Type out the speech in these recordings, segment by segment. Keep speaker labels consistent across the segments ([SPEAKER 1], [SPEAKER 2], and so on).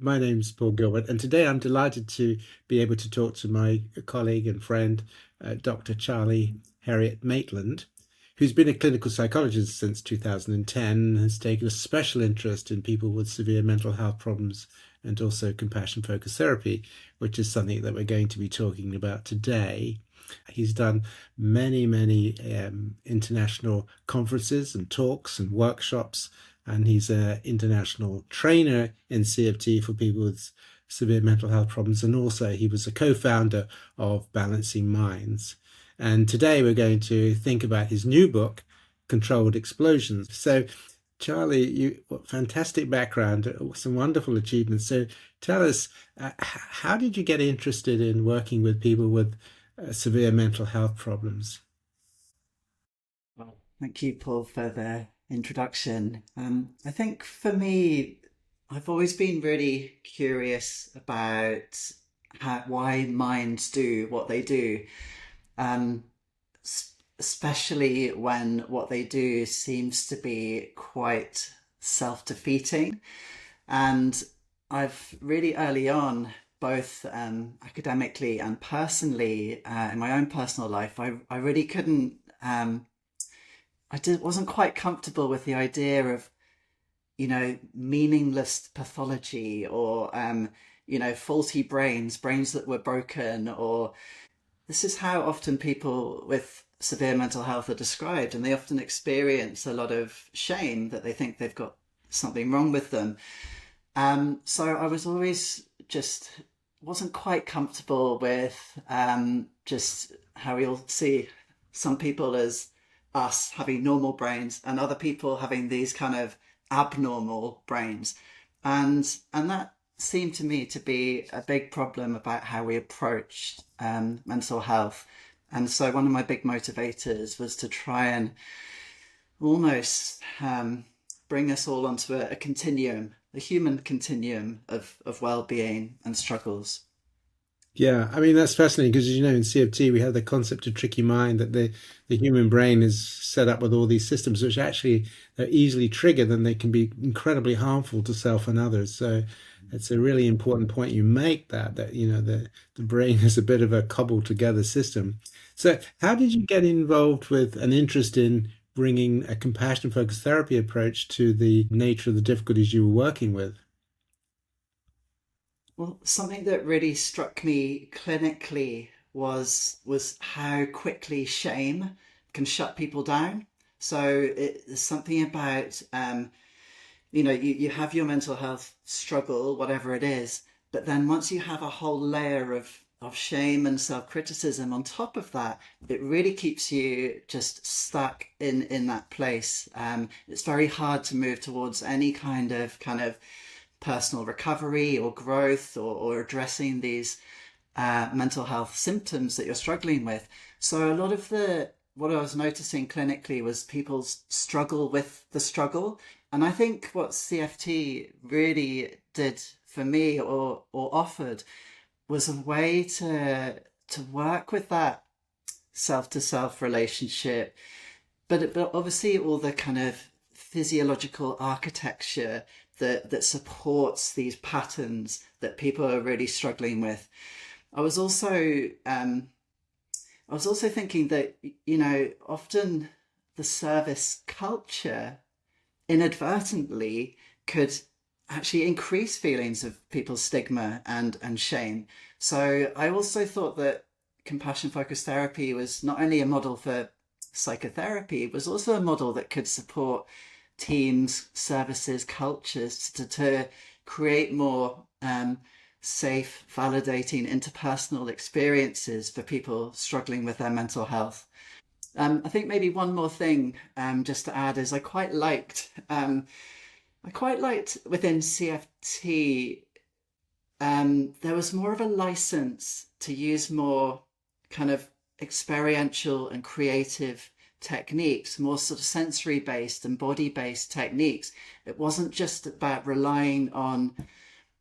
[SPEAKER 1] My name's Paul Gilbert, and today I'm delighted to be able to talk to my colleague and friend, Dr. Charlie Heriot-Maitland, who's been a clinical psychologist since 2010 and has taken a special interest in people with severe mental health problems and also compassion focused therapy, which is something that we're going to be talking about today. He's done many international conferences and talks and workshops, and he's an international trainer in CFT for people with severe mental health problems. And also, he was a co-founder of Balancing Minds. And today we're going to think about his new book, Controlled Explosions. So, Charlie, you fantastic background, some wonderful achievements. So, tell us, how did you get interested in working with people with severe mental health problems?
[SPEAKER 2] Well, thank you, Paul, for the introduction. I think for me, I've always been really curious about why minds do what they do, um, especially when what they do seems to be quite self-defeating. And I've really early on, both academically and personally, in my own personal life, I really couldn't. Wasn't quite comfortable with the idea of, meaningless pathology or, faulty brains that were broken. Or this is how often people with severe mental health are described. And they often experience a lot of shame that they think they've got something wrong with them. So I was always just wasn't quite comfortable with just how we'll see some people as us having normal brains and other people having these kind of abnormal brains, and that seemed to me to be a big problem about how we approached mental health. And so one of my big motivators was to try and almost bring us all onto a continuum, a human continuum of well-being and struggles.
[SPEAKER 1] Yeah, I mean that's fascinating because in CFT we have the concept of tricky mind that the human brain is set up with all these systems which actually are easily triggered and they can be incredibly harmful to self and others. So it's a really important point you make that the brain is a bit of a cobbled together system. So how did you get involved with an interest in bringing a compassion focused therapy approach to the nature of the difficulties you were working with?
[SPEAKER 2] Well, something that really struck me clinically was how quickly shame can shut people down. So it's something about you have your mental health struggle, whatever it is, but then once you have a whole layer of shame and self-criticism on top of that, it really keeps you just stuck in that place. It's very hard to move towards any kind of personal recovery or growth, or addressing these mental health symptoms that you're struggling with. So a lot of the what I was noticing clinically was people's struggle with the struggle. And I think what CFT really did for me, or offered, was a way to work with that self to self relationship, but obviously all the kind of physiological architecture that supports these patterns that people are really struggling with. I was also I was also thinking that often the service culture inadvertently could actually increase feelings of people's stigma and shame. So I also thought that compassion focused therapy was not only a model for psychotherapy, it was also a model that could support teams, services, cultures to create more safe, validating, interpersonal experiences for people struggling with their mental health. I think maybe one more thing just to add is I quite liked within CFT, there was more of a license to use more kind of experiential and creative techniques, more sort of sensory based and body based techniques. It wasn't just about relying on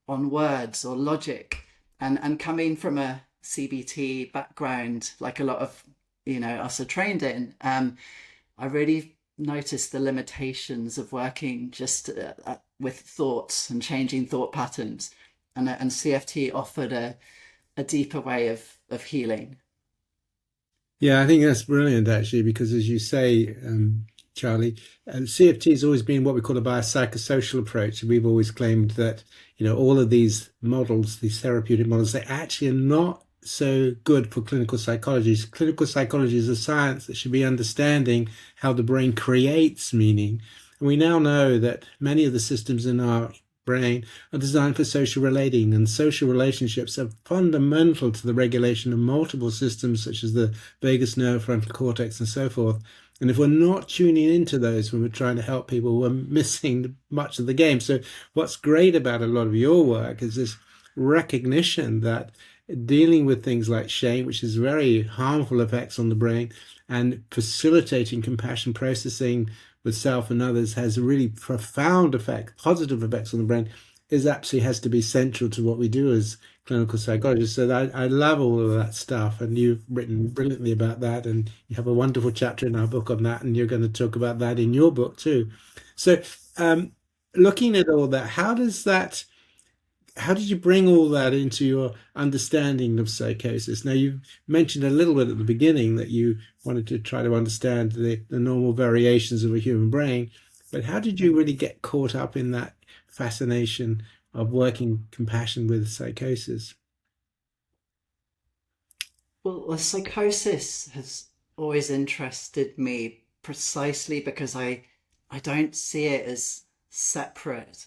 [SPEAKER 2] words or logic. And coming from a CBT background, like a lot of us are trained in, I really noticed the limitations of working just with thoughts and changing thought patterns. and CFT offered a deeper way of healing.
[SPEAKER 1] Yeah, I think that's brilliant actually, because as you say, Charlie, CFT has always been what we call a biopsychosocial approach. We've always claimed that, all of these models, these therapeutic models, they actually are not so good for clinical psychology. Clinical psychology is a science that should be understanding how the brain creates meaning. And we now know that many of the systems in our brain are designed for social relating, and social relationships are fundamental to the regulation of multiple systems such as the vagus nerve, frontal cortex, and so forth. And if we're not tuning into those when we're trying to help people, we're missing much of the game. So what's great about a lot of your work is this recognition that dealing with things like shame, which has very harmful effects on the brain, and facilitating compassion processing with self and others has a really profound effect, positive effects on the brain, is absolutely has to be central to what we do as clinical psychologists. So I love all of that stuff, and you've written brilliantly about that, and you have a wonderful chapter in our book on that, and you're going to talk about that in your book too. So, looking at all that, how did you bring all that into your understanding of psychosis? Now, you mentioned a little bit at the beginning that you wanted to try to understand the normal variations of a human brain, but how did you really get caught up in that fascination of working compassion with psychosis?
[SPEAKER 2] Well, psychosis has always interested me precisely because I don't see it as separate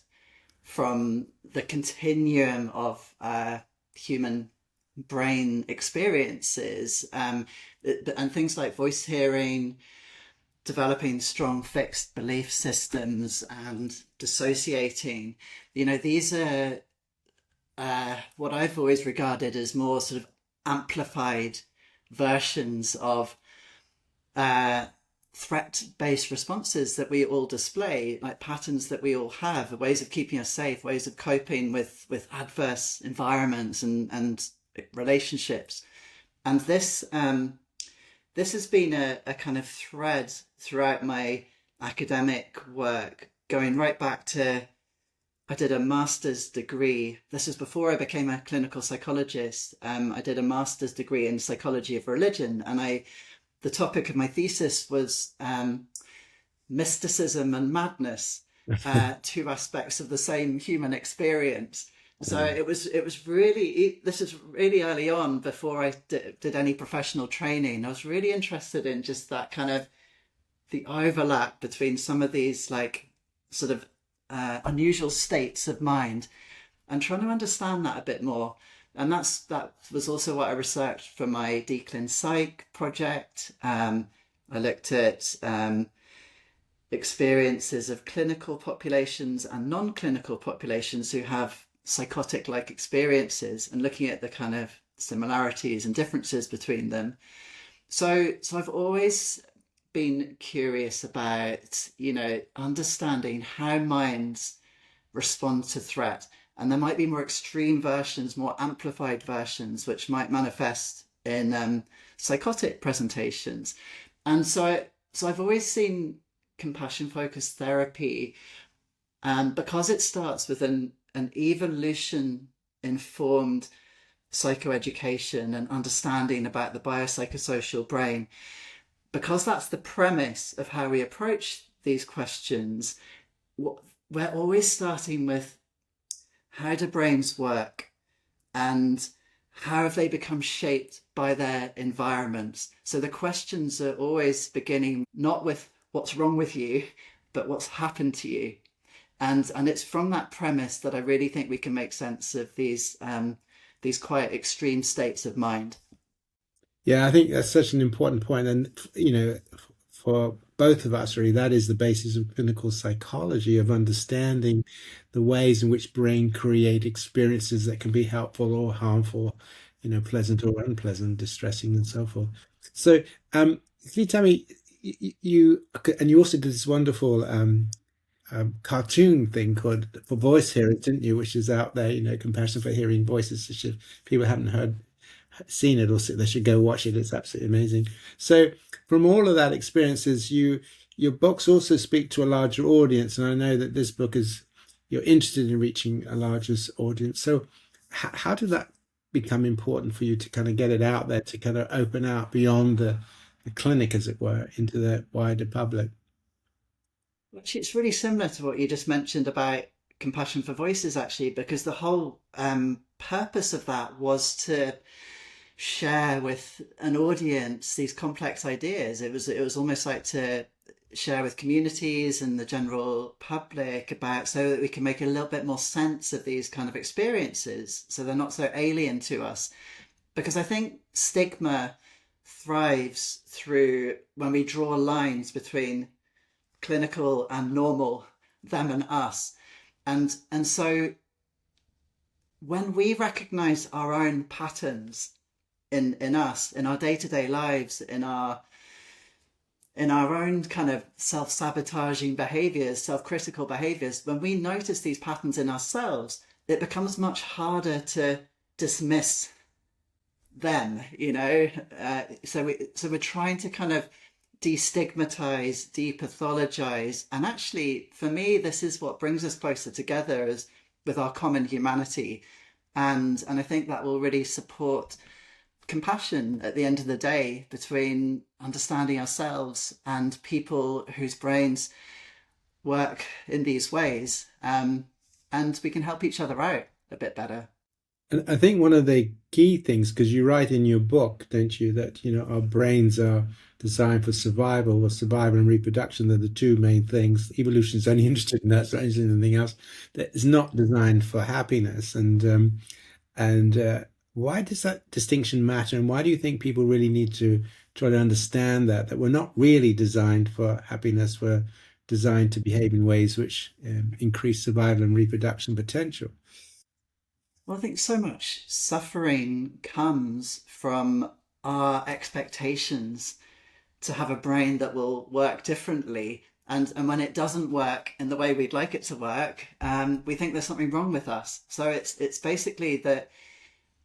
[SPEAKER 2] from the continuum of human brain experiences, and things like voice hearing, developing strong fixed belief systems, and dissociating. These are what I've always regarded as more sort of amplified versions of uh, threat-based responses that we all display, like patterns that we all have, ways of keeping us safe, ways of coping with adverse environments and relationships. And this has been a kind of thread throughout my academic work, going right back to I did a master's degree. This is before I became a clinical psychologist. I did a master's degree in psychology of religion, and the topic of my thesis was mysticism and madness, two aspects of the same human experience. So it was really, this is really early on before I did any professional training. I was really interested in just that kind of the overlap between some of these like sort of unusual states of mind, and trying to understand that a bit more. And that was also what I researched for my Declin Psych project. I looked at experiences of clinical populations and non-clinical populations who have psychotic-like experiences, and looking at the kind of similarities and differences between them. So I've always been curious about, understanding how minds respond to threat. And there might be more extreme versions, more amplified versions, which might manifest in psychotic presentations. And so I've always seen compassion-focused therapy, because it starts with an evolution-informed psychoeducation and understanding about the biopsychosocial brain. Because that's the premise of how we approach these questions, we're always starting with how do brains work, and how have they become shaped by their environments? So the questions are always beginning not with what's wrong with you, but what's happened to you. And it's from that premise that I really think we can make sense of these quite extreme states of mind.
[SPEAKER 1] Yeah, I think that's such an important point. And, for both of us, really, that is the basis of clinical psychology, of understanding the ways in which brain create experiences that can be helpful or harmful, pleasant or unpleasant, distressing and so forth. So, can you tell me, and you also did this wonderful cartoon thing called for voice hearers, didn't you? Which is out there, compassion for hearing voices. Which if people haven't seen it, or they should go watch it. It's absolutely amazing. So from all of that experiences, your books also speak to a larger audience, and I know that this book is you're interested in reaching a larger audience. So how did that become important for you to kind of get it out there, to kind of open out beyond the clinic, as it were, into the wider public?
[SPEAKER 2] Actually, it's really similar to what you just mentioned about Compassion for Voices, actually, because the whole purpose of that was to share with an audience these complex ideas. It was almost like to share with communities and the general public about, so that we can make a little bit more sense of these kind of experiences, so they're not so alien to us. Because I think stigma thrives through when we draw lines between clinical and normal, them and us. And so when we recognize our own patterns in us, in our day-to-day lives, in our own kind of self-sabotaging behaviors, self-critical behaviors, when we notice these patterns in ourselves, it becomes much harder to dismiss them, so we're trying to kind of destigmatize, depathologize. And actually, for me, this is what brings us closer together, as with our common humanity. And I think that will really support compassion at the end of the day, between understanding ourselves and people whose brains work in these ways. And we can help each other out a bit better.
[SPEAKER 1] And I think one of the key things, because you write in your book, don't you, that our brains are designed for survival, or survival and reproduction. They're the two main things. Evolution is only interested in that, it's not interested in anything else. That is not designed for happiness. And why does that distinction matter? And why do you think people really need to try to understand that we're not really designed for happiness? We're designed to behave in ways which increase survival and reproduction potential.
[SPEAKER 2] Well, I think so much suffering comes from our expectations to have a brain that will work differently. And when it doesn't work in the way we'd like it to work, we think there's something wrong with us. So it's basically that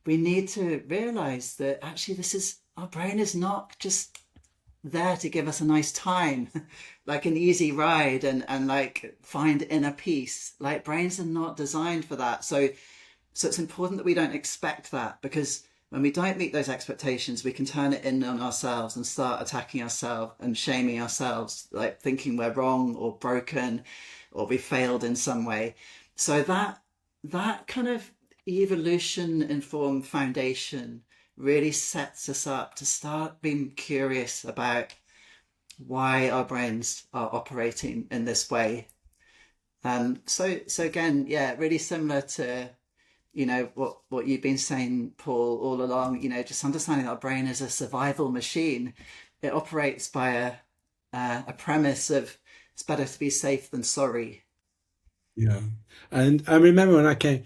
[SPEAKER 2] we need to realize that actually this is, our brain is not just there to give us a nice time, like an easy ride, and like find inner peace. Like, brains are not designed for that. So it's important that we don't expect that, because when we don't meet those expectations, we can turn it in on ourselves and start attacking ourselves and shaming ourselves, like thinking we're wrong or broken or we failed in some way. So that kind of evolution informed foundation really sets us up to start being curious about why our brains are operating in this way. So again, yeah, really similar to what you've been saying, Paul, all along. Just understanding that our brain is a survival machine. It operates by a premise of, it's better to be safe than sorry.
[SPEAKER 1] Yeah. And I remember when I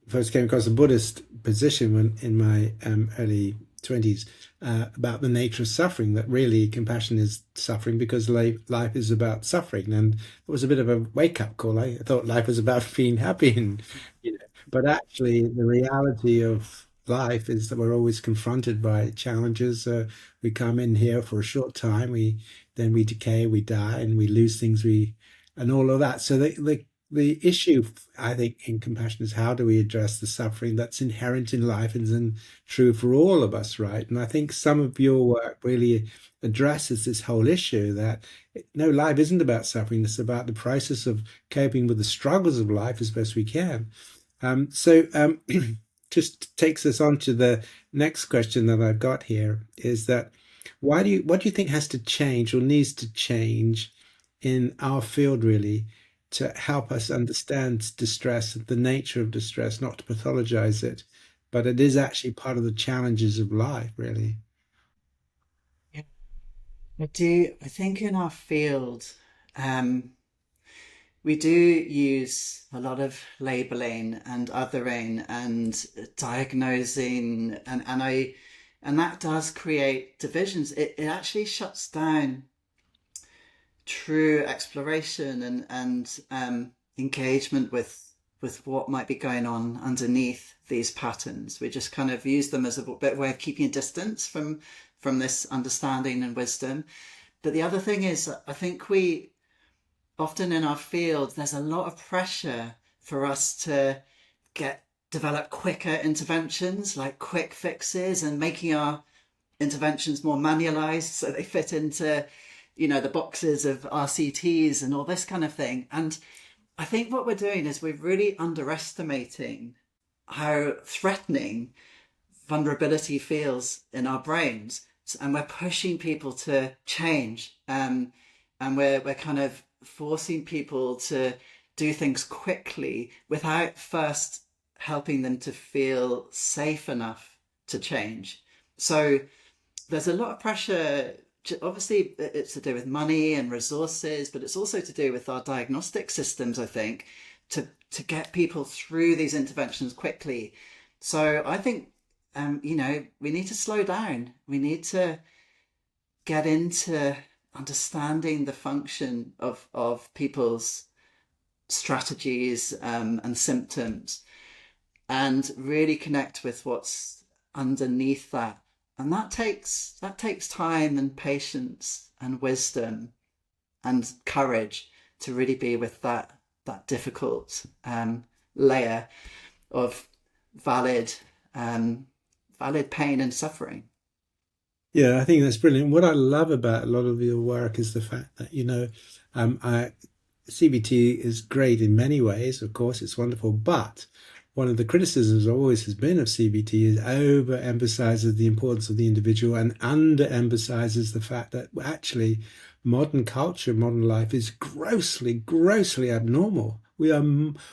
[SPEAKER 1] first came across a Buddhist position when in my early 20s, about the nature of suffering, that really compassion is suffering because life is about suffering. And it was a bit of a wake up call. I thought life was about being happy, and you know, but actually the reality of life is that we're always confronted by challenges. We come in here for a short time, we decay, we die, and we lose things, we and all of that. So the issue, I think, in compassion is, how do we address the suffering that's inherent in life and is true for all of us, right? And I think some of your work really addresses this whole issue that no, life isn't about suffering. It's about the process of coping with the struggles of life as best we can. So just takes us on to the next question that I've got here, is that what do you think has to change or needs to change in our field, really, to help us understand distress, the nature of distress, not to pathologize it, but it is actually part of the challenges of life, really.
[SPEAKER 2] Yeah. I think in our field, um, we do use a lot of labeling and othering and diagnosing, and that does create divisions. It actually shuts down true exploration and engagement with what might be going on underneath these patterns. We just kind of use them as a bit of way of keeping a distance from this understanding and wisdom. But the other thing is, I think we often in our field, there's a lot of pressure for us to develop quicker interventions, like quick fixes, and making our interventions more manualized so they fit into, the boxes of RCTs and all this kind of thing. And I think what we're doing is we're really underestimating how threatening vulnerability feels in our brains, and we're pushing people to change, and we're kind of forcing people to do things quickly without first helping them to feel safe enough to change. So there's a lot of pressure. Obviously, it's to do with money and resources, but it's also to do with our diagnostic systems, I think, to get people through these interventions quickly. So I think, we need to slow down. We need to get into understanding the function of people's strategies, and symptoms, and really connect with what's underneath that. And that takes time and patience and wisdom and courage to really be with that difficult, layer of valid valid pain and suffering.
[SPEAKER 1] Yeah, I think that's brilliant. What I love about a lot of your work is the fact that, CBT is great in many ways. Of course, it's wonderful, but one of the criticisms always has been of CBT is overemphasizes the importance of the individual and underemphasizes the fact that actually modern culture, modern life is grossly, grossly abnormal. We are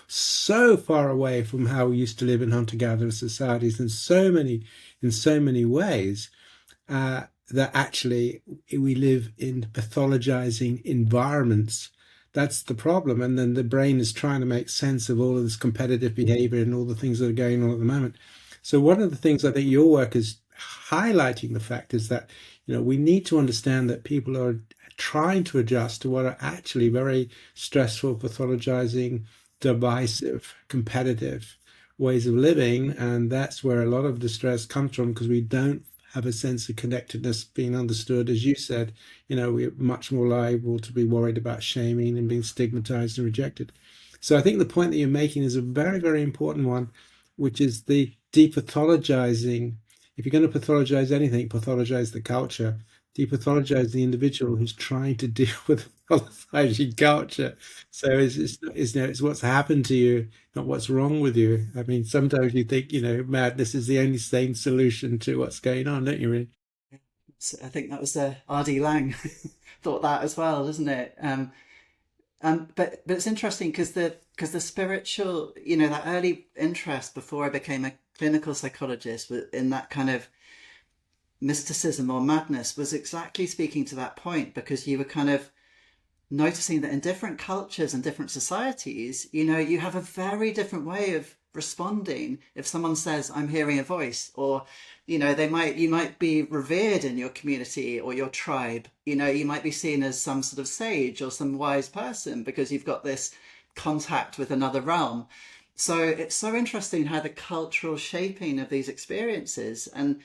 [SPEAKER 1] so far away from how we used to live in hunter-gatherer societies in so many ways, that actually we live in pathologizing environments. That's the problem. And then the brain is trying to make sense of all of this competitive behavior and all the things that are going on at the moment. So one of the things I think your work is highlighting the fact is that, we need to understand that people are trying to adjust to what are actually very stressful, pathologizing, divisive, competitive ways of living. And that's where a lot of the stress comes from, because we don't have a sense of connectedness being understood. As you said, we're much more liable to be worried about shaming and being stigmatized and rejected. So I think the point that you're making is a very, very important one, which is the depathologizing. If you're going to pathologize anything, pathologize the culture, depathologize the individual who's trying to deal with pathologizing culture. So it's what's happened to you, not what's wrong with you. I mean, sometimes you think, madness is the only sane solution to what's going on, don't you really?
[SPEAKER 2] So I think that was R.D. Lang thought that as well, doesn't it? But it's interesting because the spiritual, that early interest before I became a clinical psychologist in that kind of mysticism or madness was exactly speaking to that point, because you were kind of noticing that in different cultures and different societies, you have a very different way of responding if someone says, I'm hearing a voice, or, you might be revered in your community or your tribe. You might be seen as some sort of sage or some wise person because you've got this contact with another realm. So it's so interesting how the cultural shaping of these experiences, and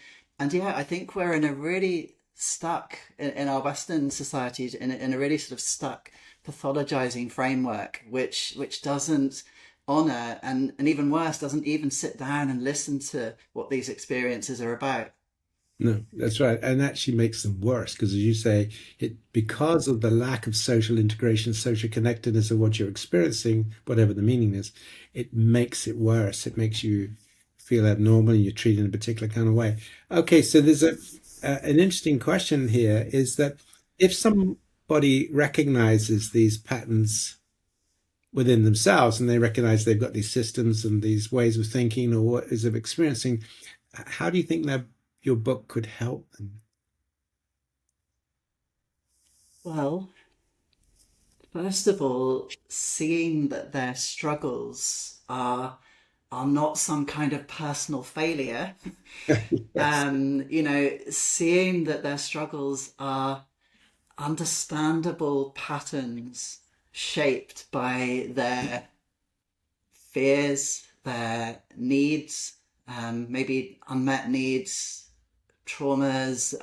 [SPEAKER 2] yeah, I think we're in a really stuck in our Western societies in a really sort of stuck pathologizing framework, which doesn't honor, and even worse, doesn't even sit down and listen to what these experiences are about.
[SPEAKER 1] No, that's right. And actually makes them worse because, as you say, because of the lack of social integration, social connectedness of what you're experiencing, whatever the meaning is, it makes it worse. It makes you feel abnormal and you're treated in a particular kind of way. Okay, so there's an interesting question here is that if somebody recognizes these patterns within themselves and they recognize they've got these systems and these ways of thinking or ways of experiencing, how do you think that your book could help them?
[SPEAKER 2] Well, first of all, seeing that their struggles are not some kind of personal failure,
[SPEAKER 1] Yes.
[SPEAKER 2] seeing that their struggles are understandable patterns shaped by their fears, their needs, maybe unmet needs, traumas,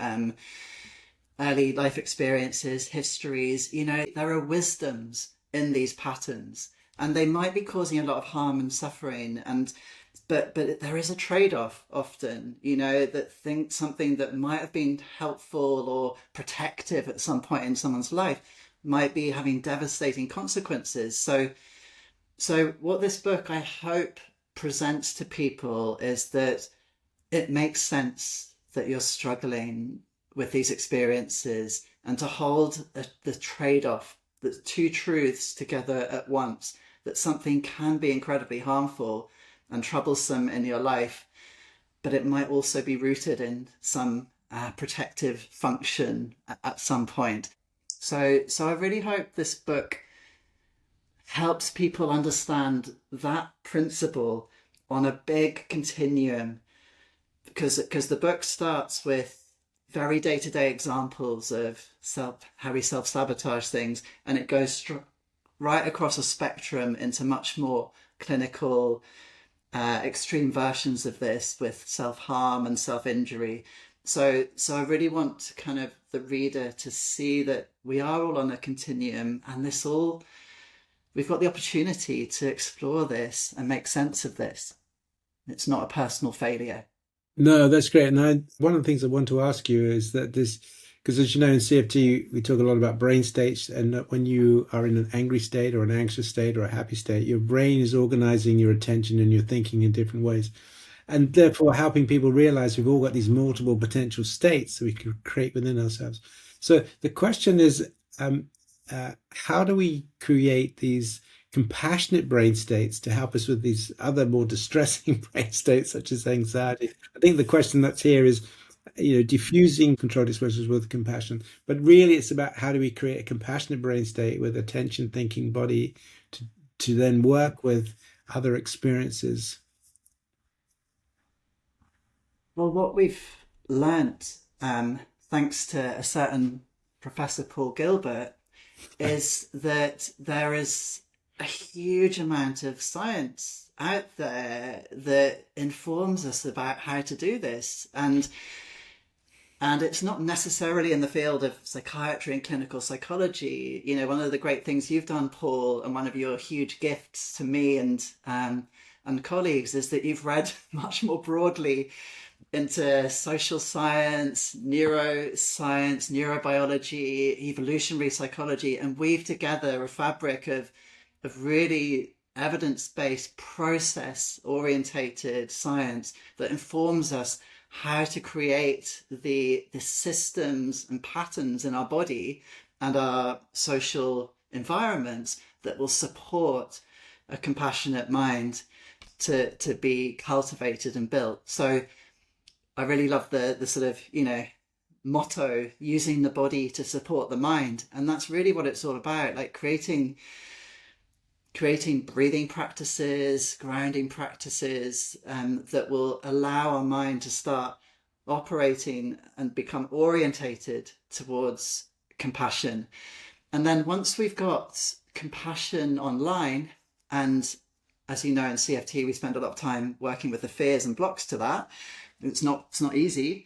[SPEAKER 2] early life experiences, histories. There are wisdoms in these patterns. and they might be causing a lot of harm and suffering. And but there is a trade-off often, that think something that might have been helpful or protective at some point in someone's life might be having devastating consequences. So what this book, I hope, presents to people is that it makes sense that you're struggling with these experiences, and to hold the trade-off, the two truths together at once, that something can be incredibly harmful and troublesome in your life, but it might also be rooted in some protective function at some point. So I really hope this book helps people understand that principle on a big continuum, because the book starts with very day-to-day examples of how we self-sabotage things, and it goes right across a spectrum into much more clinical, extreme versions of this with self-harm and self-injury. So I really want kind of the reader to see that we are all on a continuum, and we've got the opportunity to explore this and make sense of this. It's not a personal failure.
[SPEAKER 1] No, that's great. And one of the things I want to ask you is that because as you know, in CFT, we talk a lot about brain states, and that when you are in an angry state or an anxious state or a happy state, your brain is organizing your attention and your thinking in different ways. And therefore helping people realize we've all got these multiple potential states that we can create within ourselves. So the question is, how do we create these compassionate brain states to help us with these other more distressing brain states, such as anxiety? I think the question that's here is, diffusing controlled exposures with compassion. But really, it's about how do we create a compassionate brain state with attention, thinking, body to then work with other experiences.
[SPEAKER 2] Well, what we've learnt, thanks to a certain Professor Paul Gilbert, is that there is a huge amount of science out there that informs us about how to do this. And it's not necessarily in the field of psychiatry and clinical psychology. One of the great things you've done, Paul, and one of your huge gifts to me and colleagues, is that you've read much more broadly into social science, neuroscience, neurobiology, evolutionary psychology, and weave together a fabric of really evidence-based, process-orientated science that informs us how to create the systems and patterns in our body and our social environments that will support a compassionate mind to be cultivated and built. So I really love the sort of, motto, using the body to support the mind. And that's really what it's all about, like creating breathing practices, grounding practices, that will allow our mind to start operating and become orientated towards compassion. And then once we've got compassion online, and as you know, in CFT, we spend a lot of time working with the fears and blocks to that. It's not easy.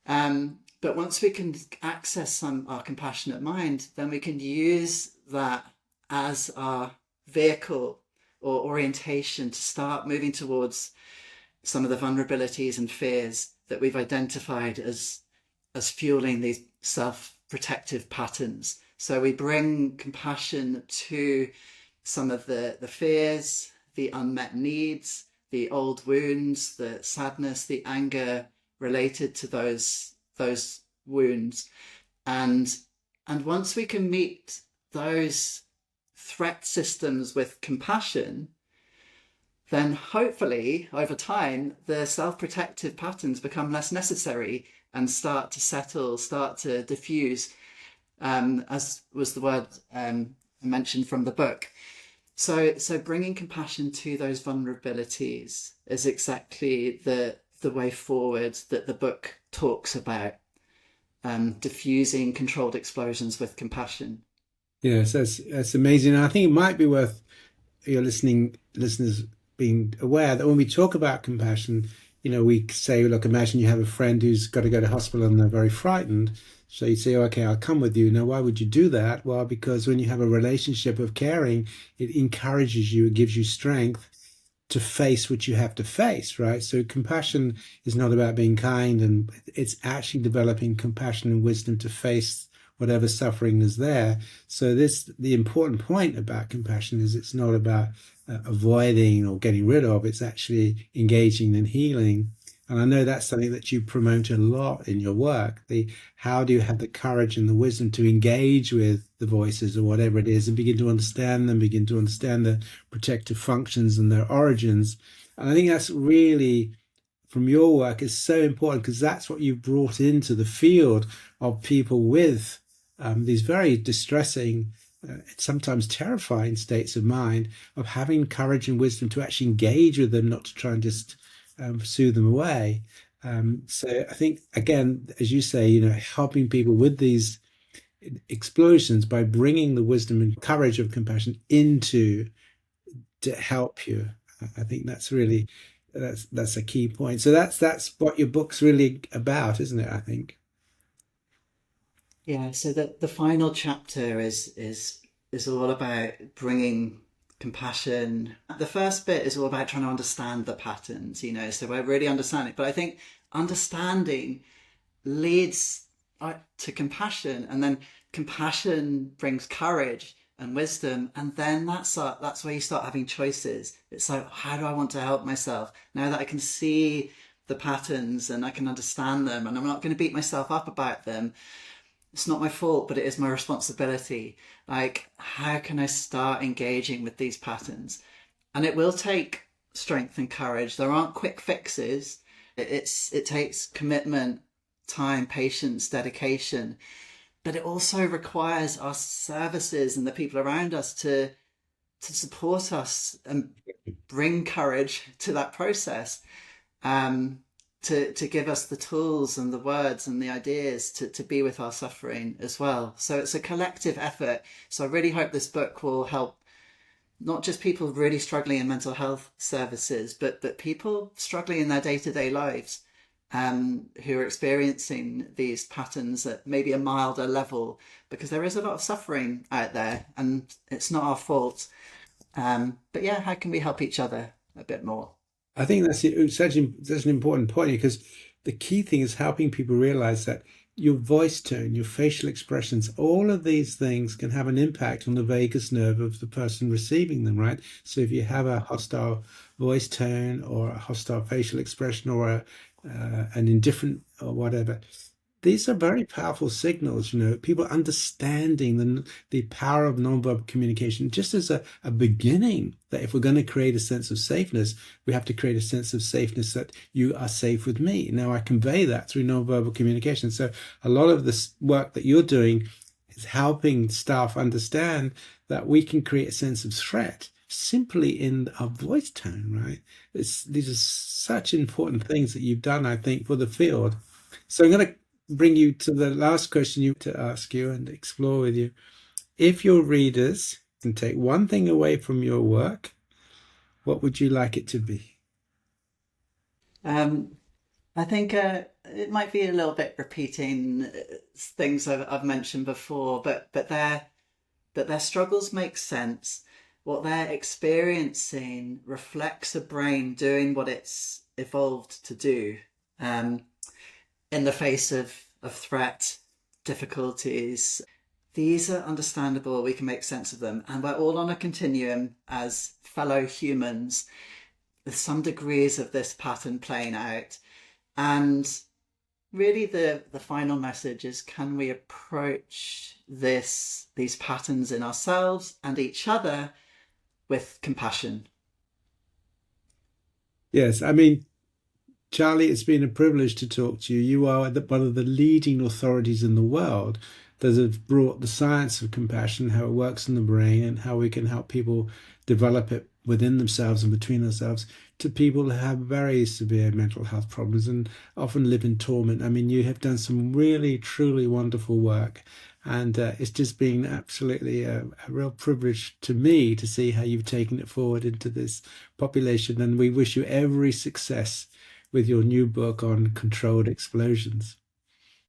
[SPEAKER 2] But once we can access our compassionate mind, then we can use that as our vehicle or orientation to start moving towards some of the vulnerabilities and fears that we've identified as fueling these self-protective patterns. So we bring compassion to some of the fears, the unmet needs, the old wounds, the sadness, the anger related to those wounds. And once we can meet those threat systems with compassion, then hopefully over time the self-protective patterns become less necessary and start to settle, start to diffuse, as was the word mentioned from the book. So bringing compassion to those vulnerabilities is exactly the way forward that the book talks about, diffusing controlled explosions with compassion.
[SPEAKER 1] Yes, that's amazing. And I think it might be worth your listeners being aware that when we talk about compassion, we say, look, imagine you have a friend who's got to go to hospital and they're very frightened. So you say, okay, I'll come with you. Now, why would you do that? Well, because when you have a relationship of caring, it encourages you, it gives you strength to face what you have to face, right? So compassion is not about being kind, and it's actually developing compassion and wisdom to face whatever suffering is there. So the important point about compassion is it's not about avoiding or getting rid of, it's actually engaging and healing. And I know that's something that you promote a lot in your work. The how do you have the courage and the wisdom to engage with the voices or whatever it is and begin to understand them, begin to understand the protective functions and their origins. And I think that's really, from your work, is so important because that's what you've brought into the field of people with these very distressing, sometimes terrifying states of mind, of having courage and wisdom to actually engage with them, not to try and just soothe them away. So I think, again, as you say, helping people with these explosions by bringing the wisdom and courage of compassion into to help you. I think that's a key point. So that's what your book's really about, isn't it? I think.
[SPEAKER 2] Yeah, so the final chapter is all about bringing compassion. The first bit is all about trying to understand the patterns, so we're really understanding. But I think understanding leads to compassion, and then compassion brings courage and wisdom, and then that's where you start having choices. It's like, how do I want to help myself now that I can see the patterns and I can understand them, and I'm not going to beat myself up about them. It's not my fault, but it is my responsibility. Like, how can I start engaging with these patterns? And it will take strength and courage. There aren't quick fixes. It takes commitment, time, patience, dedication, but it also requires our services and the people around us to support us and bring courage to that process. To give us the tools and the words and the ideas to be with our suffering as well. So it's a collective effort. So I really hope this book will help not just people really struggling in mental health services, but people struggling in their day-to-day lives, who are experiencing these patterns at maybe a milder level, because there is a lot of suffering out there and it's not our fault. But yeah, how can we help each other a bit more?
[SPEAKER 1] I think that's an important point because the key thing is helping people realize that your voice tone, your facial expressions, all of these things can have an impact on the vagus nerve of the person receiving them, right? So if you have a hostile voice tone or a hostile facial expression or an indifferent or whatever, these are very powerful signals, people understanding the power of nonverbal communication just as a beginning, that if we're going to create a sense of safeness, we have to create a sense of safeness that you are safe with me. Now, I convey that through nonverbal communication. So a lot of this work that you're doing is helping staff understand that we can create a sense of threat simply in our voice tone, right? These are such important things that you've done, I think, for the field. So I'm going to bring you to the last question you to ask you and explore with you. If your readers can take one thing away from your work, what would you like it to be?
[SPEAKER 2] Um, I think it might be a little bit repeating things I've mentioned before, but their struggles make sense. What they're experiencing reflects a brain doing what it's evolved to do, in the face of threat, difficulties. These are understandable. We can make sense of them, and we're all on a continuum as fellow humans, with some degrees of this pattern playing out. And really the final message is, can we approach these patterns in ourselves and each other with compassion?
[SPEAKER 1] Yes, I mean, Charlie, it's been a privilege to talk to you. You are one of the leading authorities in the world that have brought the science of compassion, how it works in the brain, and how we can help people develop it within themselves and between themselves, to people who have very severe mental health problems and often live in torment. I mean, you have done some really, truly wonderful work. And it's just been absolutely a real privilege to me to see how you've taken it forward into this population. And we wish you every success with your new book on controlled explosions.